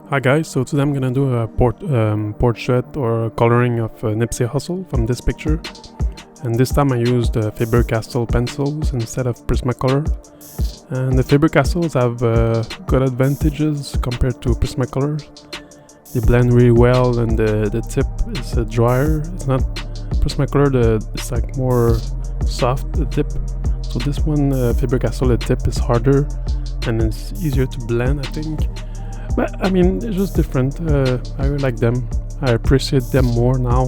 Hi guys, so today I'm gonna do a portrait or coloring of Nipsey Hussle from this picture, and this time I used Faber-Castell pencils instead of Prismacolor. And the Faber-Castells have good advantages compared to Prismacolors. They blend really well, and the tip is drier. It's not Prismacolor, it's like more soft, the tip. So this one, Faber-Castell, the tip is harder and it's easier to blend, I think. But I mean, it's just different. I really like them. I appreciate them more now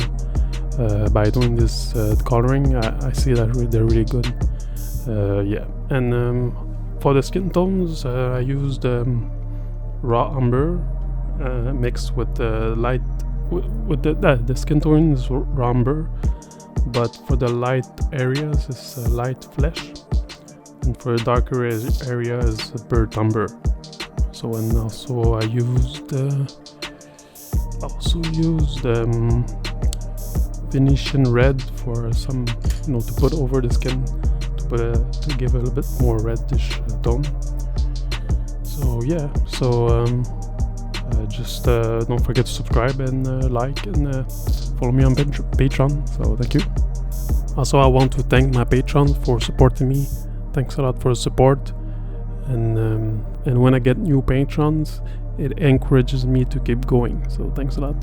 by doing this coloring. I see that they're really good. Yeah, and for the skin tones, I used raw umber mixed with light. With the skin tone is raw umber, but for the light areas it's light flesh, and for the darker area is burnt umber. So, and also I used Venetian red for some, to put over the skin, to give a little bit more reddish tone. So yeah, just don't forget to subscribe and like and follow me on Patreon. So thank you. Also, I want to thank my patrons for supporting me. Thanks a lot for the support. And when I get new patrons, it encourages me to keep going. So thanks a lot.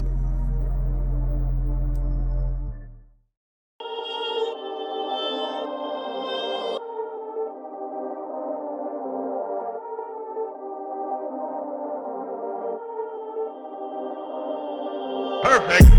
Perfect.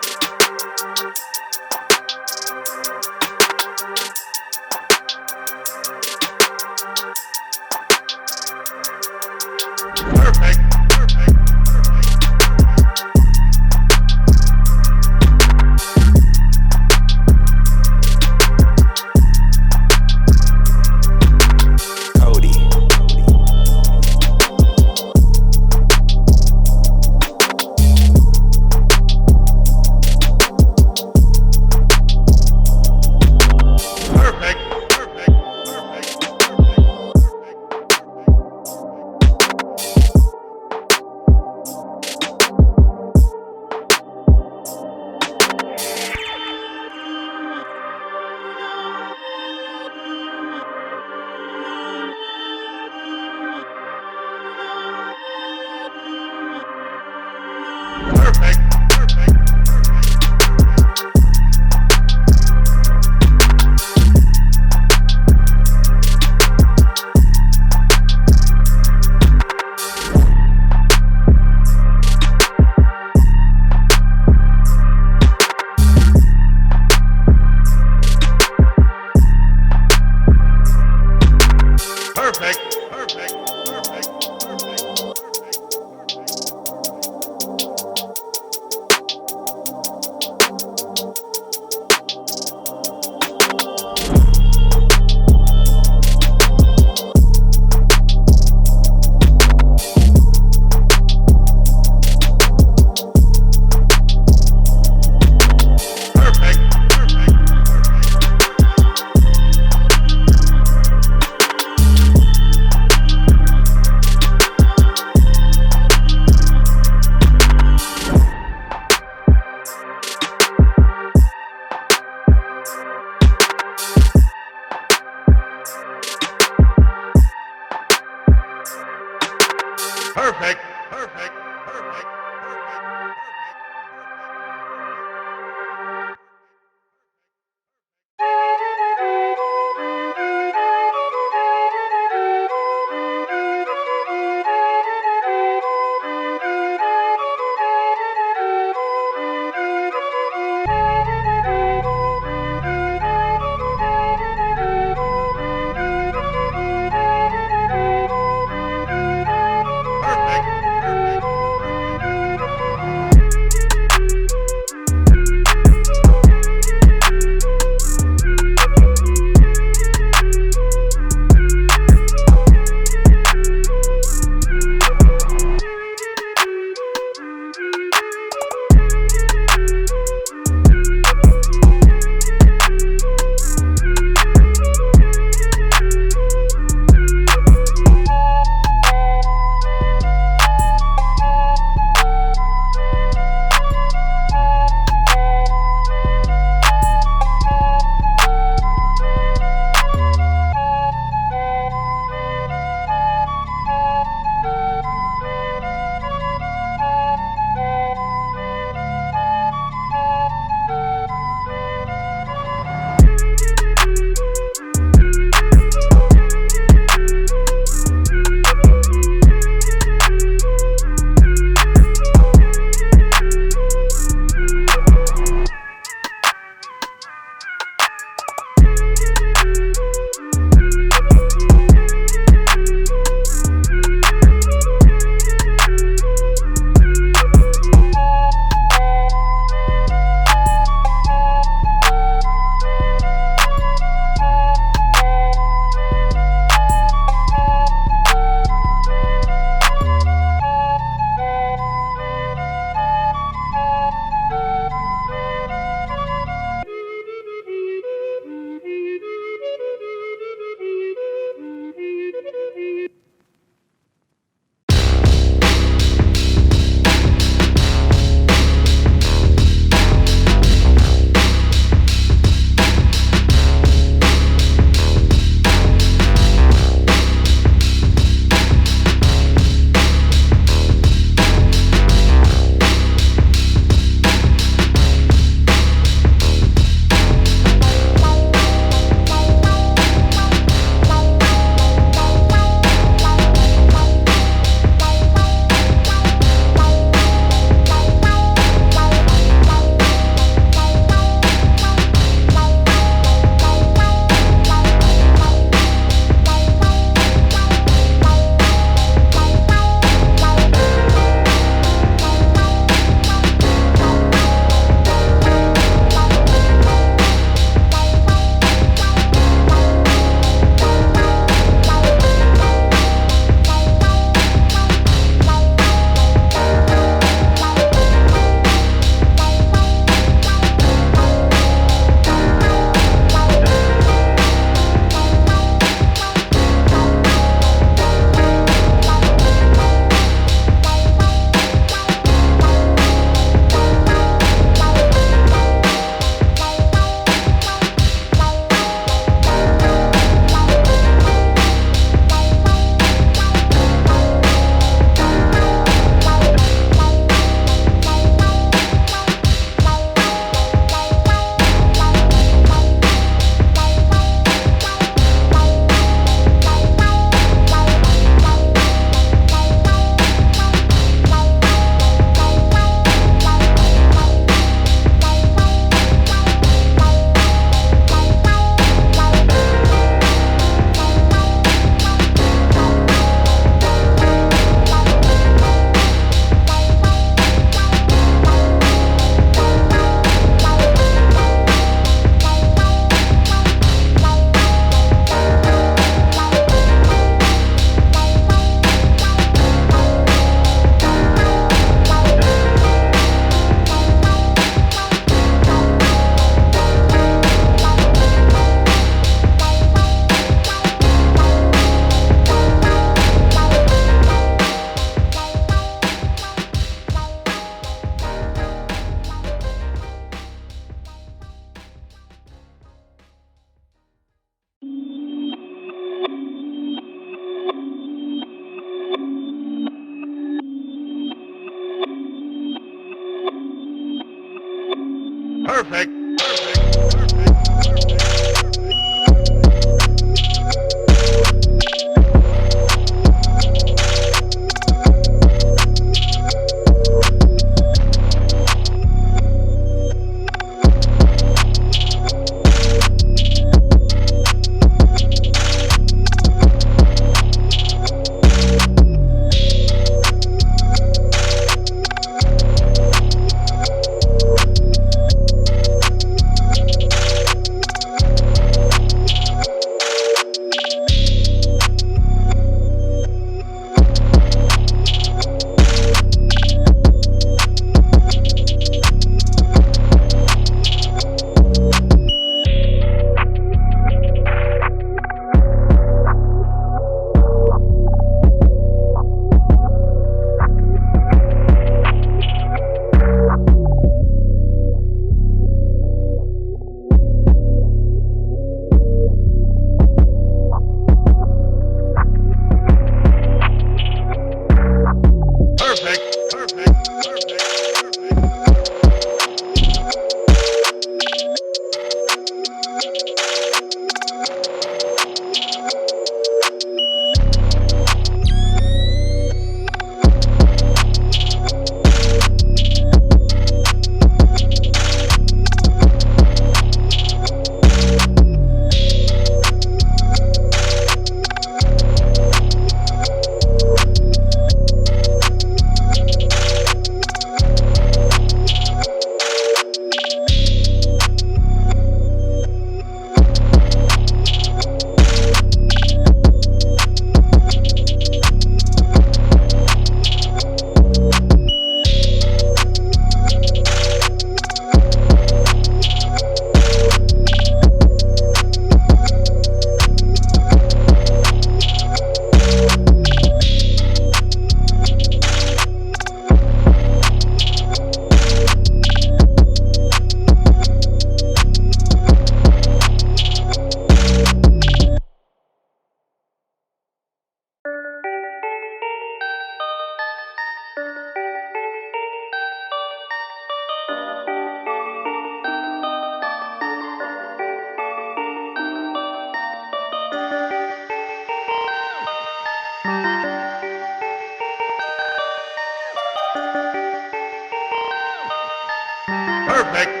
Perfect.